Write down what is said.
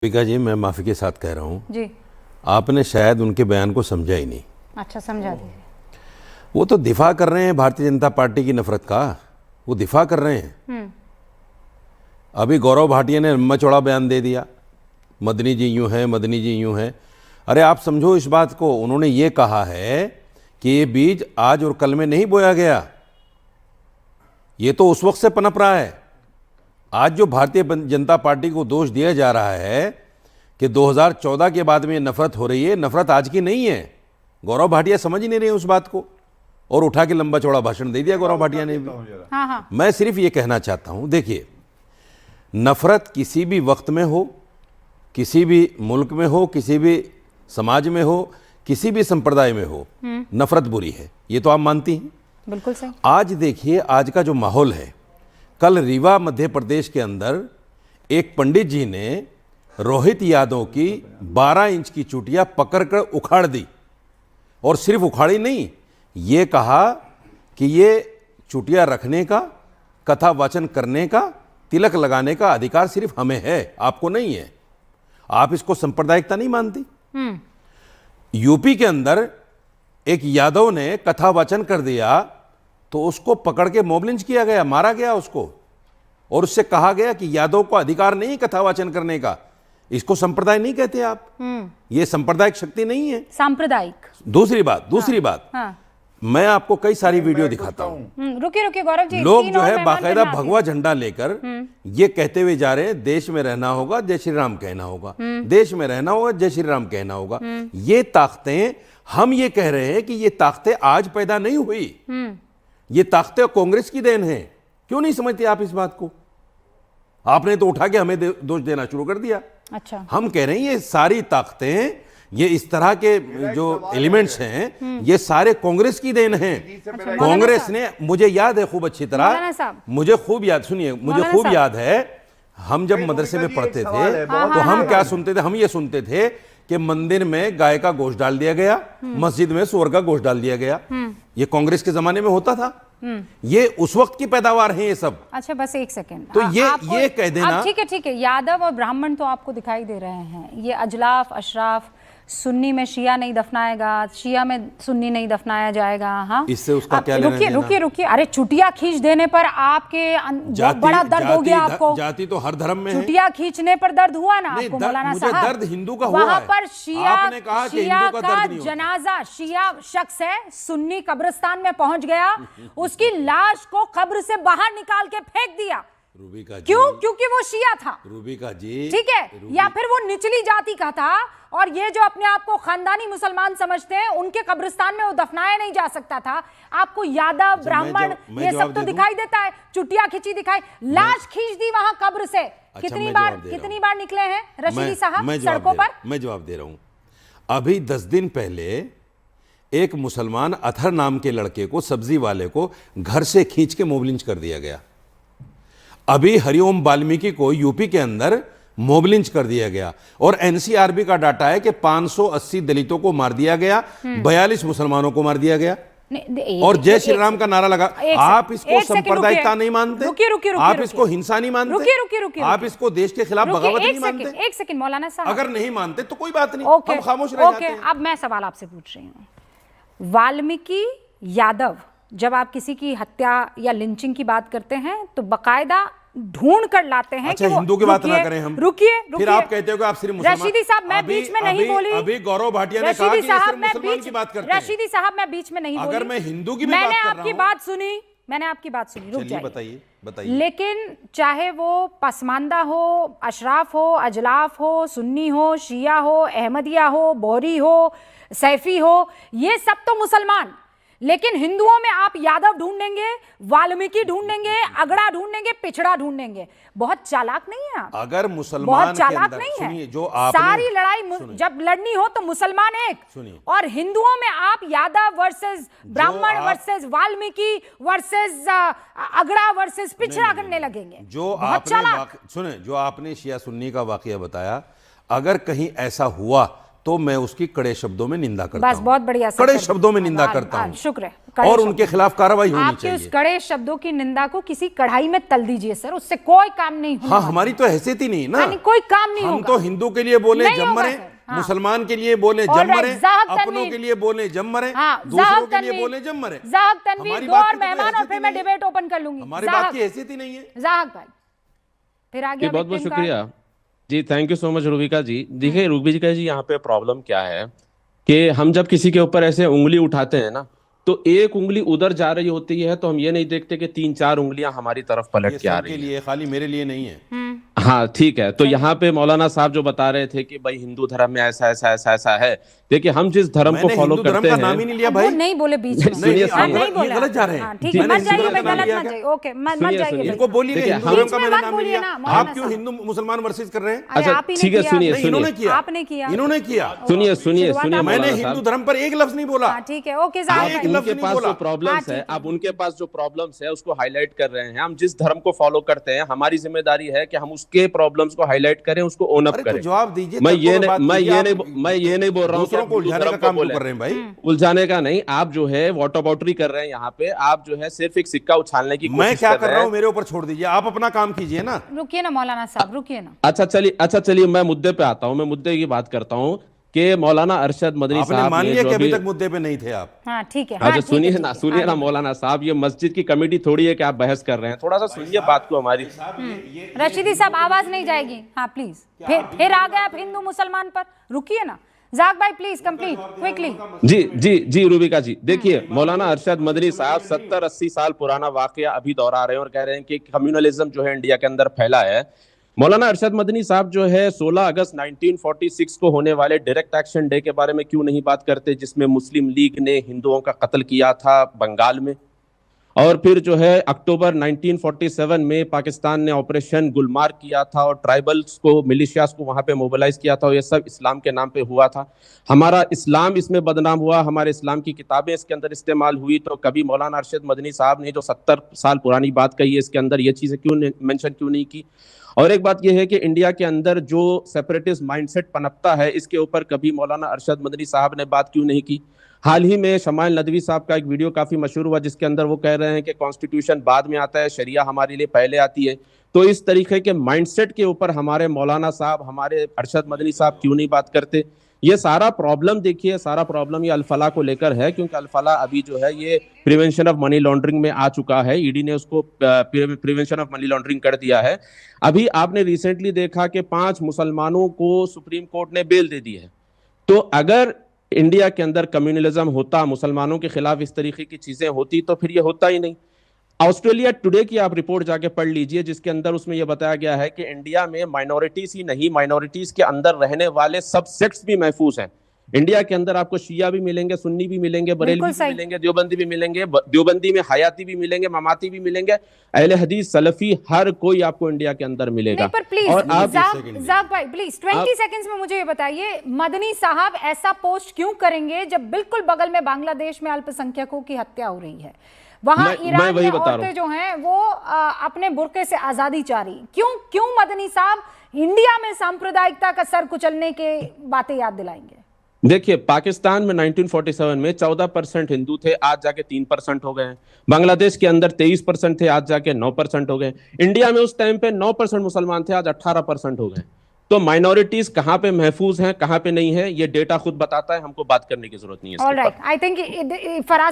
दीपिका जी, मैं माफ़ी के साथ कह रहा हूँ जी। आपने शायद उनके बयान को समझा ही नहीं। अच्छा, समझा दीजिए। वो तो दिफा कर रहे हैं भारतीय जनता पार्टी की नफरत का, वो दिफा कर रहे हैं। अभी गौरव भाटिया ने लंबा चौड़ा बयान दे दिया, मदनी जी यूं हैं, मदनी जी यूं हैं। अरे आप समझो इस बात को, उन्होंने ये कहा है कि ये बीज आज और कल में नहीं बोया गया, ये तो उस वक्त से पनप रहा है। आज जो भारतीय जनता पार्टी को दोष दिया जा रहा है कि 2014 के बाद में नफरत हो रही है, नफरत आज की नहीं है। गौरव भाटिया समझ ही नहीं रहे उस बात को और उठा के लंबा चौड़ा भाषण दे दिया गौरव भाटिया ने भी। हाँ। मैं सिर्फ ये कहना चाहता हूं, देखिए, नफरत किसी भी वक्त में हो, किसी भी मुल्क में हो, किसी भी समाज में हो, किसी भी संप्रदाय में हो, नफरत बुरी है, ये तो आप मानती हैं। बिल्कुल सही। आज देखिए, आज का जो माहौल है, कल रीवा मध्य प्रदेश के अंदर एक पंडित जी ने रोहित यादव की 12 इंच की चुटिया पकड़कर उखाड़ दी, और सिर्फ उखाड़ी नहीं, ये कहा कि ये चुटिया रखने का, कथा वाचन करने का, तिलक लगाने का अधिकार सिर्फ हमें है, आपको नहीं है। आप इसको सांप्रदायिकता नहीं मानती? यूपी के अंदर एक यादव ने कथा वाचन कर दिया तो उसको पकड़ के मॉब लिंच किया गया, मारा गया उसको, और उससे कहा गया कि यादव को अधिकार नहीं कथा वाचन करने का। इसको संप्रदाय नहीं कहते आप, ये सांप्रदायिक शक्ति नहीं है, सांप्रदायिक। दूसरी बात, मैं आपको कई सारी वीडियो दिखाता हूं। रुकिए गौरव जी, लोग जो है बाकायदा भगवा झंडा लेकर ये कहते हुए जा रहे हैं, देश में रहना होगा, जय श्री राम कहना होगा, देश में रहना होगा, जय श्री राम कहना होगा। ये ताकतें, हम ये कह रहे हैं कि ये ताकतें आज पैदा नहीं हुई, ये ताकतें कांग्रेस की देन है। क्यों नहीं समझते आप इस बात को? आपने तो उठा के हमें दोष देना शुरू कर दिया। अच्छा, हम कह रहे हैं ये सारी ताकतें, ये इस तरह के जो एलिमेंट्स हैं, ये सारे कांग्रेस की देन हैं। कांग्रेस ने, मुझे याद है खूब अच्छी तरह, मुझे खूब याद है, हम जब मदरसे में पढ़ते थे तो हम क्या सुनते थे? हम ये सुनते थे कि मंदिर में गाय का गोश्त डाल दिया गया, मस्जिद में सूअर का गोश्त डाल दिया गया। ये कांग्रेस के जमाने में होता था, ये उस वक्त की पैदावार है ये सब। अच्छा, बस एक सेकंड, तो ये कह देना। ठीक है, यादव और ब्राह्मण तो आपको दिखाई दे रहे हैं, ये अजलाफ, अशराफ, सुन्नी में शिया नहीं दफनाएगा, शिया में सुन्नी नहीं दफनाया जाएगा। हाँ, इससे उसका क्या लेना देना? रुकिए, अरे चुटिया खींच देने पर आपके बड़ा दर्द हो गया आपको। जाति तो हर धर्म में है। चुटिया खींचने पर दर्द हुआ ना आपको मौलाना साहब? दर्द हिंदू का हुआ है। वहां पर शिया का दर्द जनाजा, शिया शख्स है, सुन्नी कब्रिस्तान में पहुंच गया, उसकी लाश को कब्र से बाहर निकाल के फेंक दिया। रूबिका जी, क्यों? क्योंकि वो शिया था। रूबिका जी, ठीक है, या फिर वो निचली जाति का था, और ये जो अपने आप को खानदानी मुसलमान समझते हैं, उनके कब्रिस्तान में वो दफनाया नहीं जा सकता था। आपको यादव, ब्राह्मण, ये सब तो दिखाई देता है। चुटिया खींची दिखाई, लाश खींच दी वहां कब्र से। कितनी बार निकले हैं रशीदी साहब सड़कों पर? मैं जवाब दे रहा हूं। अभी 10 दिन पहले एक मुसलमान अथर नाम के लड़के को, सब्जी वाले को, घर से खींच के मॉब लिंच कर दिया गया। अभी हरिओम वाल्मीकि को यूपी के अंदर मॉब लिंच कर दिया गया, और एनसीआरबी का डाटा है कि 580 दलितों को मार दिया गया, 42 मुसलमानों को मार दिया गया, और जय श्री राम का नारा लगा। आप इसको सांप्रदायिकता नहीं मानते? आप इसको हिंसा नहीं मानते? आप इसको देश के खिलाफ बगावत नहीं मानते? एक सेकंड मौलाना साहब, अगर नहीं मानते तो कोई बात नहीं, हम खामोश रह जाते हैं। अब मैं सवाल आपसे पूछ रही हूँ, वाल्मीकि यादव, जब आप किसी की हत्या या लिंचिंग की बात करते हैं तो बकायदा ढूंढ कर लाते हैं। अच्छा, हिंदू की बात ना करें हम। रुकिए, फिर आप कहते हो कि आप सिर्फ मुसलमान। रशीदी साहब, मैं बीच में नहीं बोली। अभी गौरव भाटिया ने कहा कि सिर्फ मुसलमान की बात करते हैं। रशीदी साहब, मैं बीच में नहीं बोली। अगर मैं हिंदू की भी बात कर रहा हूं। मैंने आपकी बात सुनी, रुक जाइए। बताइए। लेकिन चाहे वो पसमानदा हो, अशराफ हो, अजलाफ हो, सुन्नी हो, शिया हो, अहमदिया हो, बोहरी हो, सैफी हो, ये सब तो मुसलमान। लेकिन हिंदुओं में आप यादव ढूंढेंगे, वाल्मीकि ढूंढेंगे, अगड़ा ढूंढेंगे, पिछड़ा ढूंढेंगे। बहुत चालाक नहीं है आप? अगर मुसलमान बहुत चालाक नहीं है। जो आपने सारी लड़ाई जब लड़नी हो तो मुसलमान एक, और हिंदुओं में आप यादव वर्सेस ब्राह्मण वर्सेस वाल्मीकि वर्सेस अगड़ा वर्सेस पिछड़ा करने लगेंगे। जो आपने शिया सुन्नी का वाकया बताया, अगर कहीं ऐसा हुआ तो मैं उसकी कड़े शब्दों में निंदा करता बस हूं। बहुत बढ़िया सर, कड़े कर शब्दों में दी। निंदा हाँ, करता हाँ, हूं शुक्र है, कड़े और शब्दों। उनके खिलाफ कार्रवाई होनी आपके उस चाहिए। कड़े शब्दों की निंदा को किसी कढ़ाई में तल दीजिए सर, उससे कोई काम नहीं होने हाँ, वाला। हमारी तो हैसियत ही नहीं ना। यानी कोई काम नहीं हम होगा। तो हिंदू के लिए बोले नहीं जम होगा मरे, सर, हाँ। मुसलमान के लिए बोले All जम right, मरे, ज़ाहब अपनों तनवीर। के लिए बोले जम मरे, हाँ, दूसरों ज़ाहब के लिए तनवीर, बोले जम मरे। ज़ाहब तनवीर, हमारी दो बात और की कोई मेहमान और हैसियत फिर ही मैं नहीं है। डिबेट ओपन कर लूंगी। हमारी ज़ाहब, बात की हैसियत ही नहीं है। ज़ाहब भाई, फिर आ जी गया बहुत बहुत victim card। शुक्रिया जी, thank you so much Rubika ji. देखिए रूबिका जी, यहाँ पे प्रॉब्लम क्या है कि हम जब किसी के ऊपर ऐसे उंगली उठाते हैं ना, तो एक उंगली उधर जा रही होती है, तो हम ये नहीं देखते कि 3-4 उंगलियां हमारी तरफ पलट ये के आ सबके रही हैं। लिए, खाली मेरे लिए नहीं है। हाँ ठीक है, तो यहाँ पे मौलाना साहब जो बता रहे थे कि भाई हिंदू धर्म में ऐसा ऐसा ऐसा ऐसा है, देखिए हम जिस धर्म को मैंने फॉलो हिंदू धर्म करते का हैं, नाम ही नहीं लिया अब भाई। वो नहीं बोले बीच में। सुनिए, हाँ, सुनिए। नहीं बोले ये गलत आप। जा रहे हैं। हाँ, ठीक जी, है, मत मैंने जाइए, हिंदू भाई, धर्म का नाम गलत लिया मत क्या? जाइए। ओके, मत सुनिए, जाइए सुनिए। भाई। इनको बोलिए देखिए, हिंदू हम- धर्म का बीच में मैंने मत नाम बोलिए लिया। ना, मौलाना आप क्यों साहब। हिंदू मुसलमान वर्सेस कर रहे हैं? अरे अच्छा, आप ही ने ठीक है, किया। सुनिए, नहीं, इन्होंने किया। आपने किया। इन्होंने किया। सुनिए सुनिए शुरुआत सुनिए आप- मैंने मौलाना हिंदू साहब, धर्म पर एक लफ्ज नहीं बोला। हाँ, ठीक है, ओके, आप ज़ाहब एक भाई। लफ्ज उनके नहीं पास बोला। जो प्रॉब्लम्स हाँ, है, ठीक है। अब उनके पास जो प्रॉब्लम्स है उसको हाईलाइट कर रहे हैं। हम जिस धर्म को फॉलो करते हैं, हमारी जिम्मेदारी है कि हम उसके प्रॉब्लम्स को हाईलाइट करें, उसको ओन अप अरे तो करें। जवाब दीजिए, मैं तब ये तो नहीं बात मैं कीजिए। ये आप नहीं मैं ये नहीं बोल रहा हूँ कि दूसरों आप को हिंदू उलझाने धर्म का को काम क्यों बोलें। कर रहे हैं भाई? उलझाने का नहीं, आप जो है वॉटरबॉटरी कर रहे हैं यहाँ पे, आप जो है सिर्फ एक सिक्का उछालने की मैं कोशिश क्या कर कर रहे रहा हैं। हूं, मेरे ऊपर छोड़ दीजिए। आप अपना काम कीजिए ना। रुकिए ना मौलाना साहब, रुकिए ना। अच्छा चलिए मैं मुद्दे पे आता हूँ, मैं मुद्दे की बात करता हूँ कि मौलाना अरशद मदनी आपने साहब मान ने लिया जो कि अभी अभी तक मुद्दे पे नहीं थे आप। हाँ, ठीक है। हाँ, अच्छा ठीक है, सुनिए ठीक ना, है। सुनिए ना आगे मौलाना साहब, ये मस्जिद की कमेटी थोड़ी है कि आप बहस कर रहे हैं, थोड़ा सा सुनिए बात को हमारी। बढ़िए। रशीदी साहब, आवाज नहीं जाएगी। हाँ प्लीज। फिर आ गए आप हिंदू मुसलमान पर। रुकिए ना ज़ाहब भाई, प्लीज कंप्लीट क्विकली। जी रूबिका जी, देखिए मौलाना अरशद मदनी साहब 70-80 साल पुराना वाकया अभी दोहरा रहे हैं और कह रहे हैं कि कम्युनलिज्म जो है इंडिया के अंदर फैला है। मौलाना अरशद मदनी साहब जो है 16 अगस्त 1946 को होने वाले डायरेक्ट एक्शन डे के बारे में क्यों नहीं बात करते, जिसमें मुस्लिम लीग ने हिंदुओं का कत्ल किया था बंगाल में, और फिर जो है अक्टूबर 1947 में पाकिस्तान ने ऑपरेशन गुलमार्ग किया था और ट्राइबल्स को, मिलिशियास को वहां पे मोबिलाइज किया था, और ये सब इस्लाम के नाम पे हुआ था। हमारा इस्लाम इसमें बदनाम हुआ, हमारे इस्लाम की किताबें इसके अंदर इस्तेमाल हुई, तो कभी मौलाना अरशद मदनी साहब ने जो 70 साल पुरानी बात कही है इसके अंदर ये चीज़ें क्यों मेंशन क्यों नहीं की? और एक बात यह है कि इंडिया के अंदर जो सेपरेटिस्ट माइंडसेट पनपता है, इसके ऊपर कभी मौलाना अरशद मदनी साहब ने बात क्यों नहीं की? हाल ही में शमाइल नदवी साहब का एक वीडियो काफी मशहूर हुआ, जिसके अंदर वो कह रहे हैं कि कॉन्स्टिट्यूशन बाद में आता है, शरिया हमारे लिए पहले आती है। तो इस तरीके के माइंडसेट के ऊपर हमारे मौलाना साहब, हमारे अरशद मदनी साहब क्यों नहीं बात करते? ये सारा प्रॉब्लम, देखिए सारा प्रॉब्लम ये अल-फलाह को लेकर है, क्योंकि अल-फलाह अभी जो है ये प्रिवेंशन ऑफ मनी लॉन्ड्रिंग में आ चुका है। ईडी ने उसको प्रिवेंशन ऑफ मनी लॉन्ड्रिंग कर दिया है। अभी आपने रिसेंटली देखा कि 5 मुसलमानों को सुप्रीम कोर्ट ने बेल दे दी है। तो अगर इंडिया के अंदर कम्युनलिज्म होता, मुसलमानों के खिलाफ इस तरीके की चीजें होती, तो फिर ये होता ही नहीं। ऑस्ट्रेलिया टुडे की आप रिपोर्ट जाके पढ़ लीजिए, जिसके अंदर उसमें यह बताया गया है कि इंडिया में माइनॉरिटीज ही नहीं, माइनॉरिटीज के अंदर रहने वाले सब सेक्ट्स भी महफूज हैं। इंडिया के अंदर आपको शिया भी मिलेंगे, सुन्नी भी मिलेंगे, बरेलवी भी मिलेंगे, देवबंदी भी मिलेंगे, देवबंदी में हयाती भी मिलेंगे, ममाती भी मिलेंगे, अहले हदीस, सलफी, हर कोई आपको इंडिया के अंदर मिलेगा। नहीं, पर प्लीज और आप ज़ाहब भाई प्लीज 20 सेकंड्स में मुझे ये बताइए, मदनी साहब ऐसा पोस्ट क्यों करेंगे जब बिल्कुल बगल में बांग्लादेश में अल्पसंख्यकों की हत्या हो रही है, वहां ईरान में औरतें जो हैं वो अपने बुर्के से आजादी चाह रही, क्यों मदनी साहब इंडिया में सांप्रदायिकता का सर कुचलने के बातें याद दिलाएंगे? देखिए, पाकिस्तान में 1947 में 14% हिंदू थे, आज जाके 3% हो गए हैं। बांग्लादेश के अंदर 23% थे, आज जाके 9% हो गए। इंडिया में उस टाइम पे 9% मुसलमान थे, आज 18% हो गए। तो माइनॉरिटीज कहाँ पे महफूज हैं, कहाँ पे नहीं है, ये डेटा खुद बताता है, हमको बात करने की जरूरत नहीं है। All right, I think Faraz